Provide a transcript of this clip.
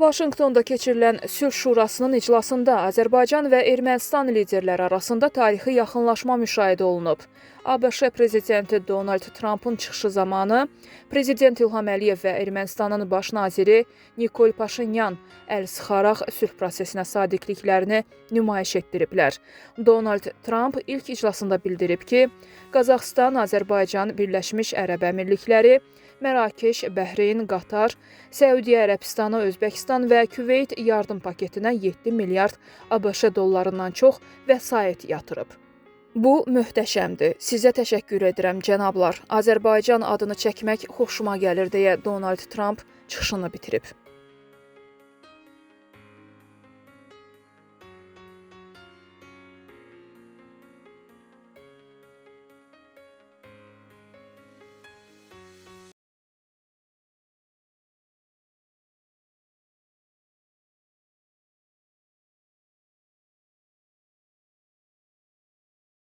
Vaşinqtonda keçirilən Sülh Şurasının iclasında Azərbaycan və Ermənistan liderləri arasında tarixi yaxınlaşma müşahidə olunub. ABŞ prezidenti Donald Trumpın çıxışı zamanı Prezident İlham Əliyev və Ermənistanın baş naziri Nikol Paşinyan əl sıxaraq sülh prosesinə sadiqliklərini nümayiş etdiriblər. Donald Trump ilk iclasında bildirib ki, Qazaxıstan, Azərbaycan, Birləşmiş Ərəb Əmirlikləri, Mərakeş, Bəhreyn, Qatar, Səudiyyə Ərəbistanı, Özbəkistan və Küveyt yardım paketinə 7 milyard ABŞ dollarından çox vəsait yatırıb. Bu möhtəşəmdir. Sizə təşəkkür edirəm, cənablar. Azərbaycan adını çəkmək xoşuma gəlir deyə Donald Trump çıxışını bitirib.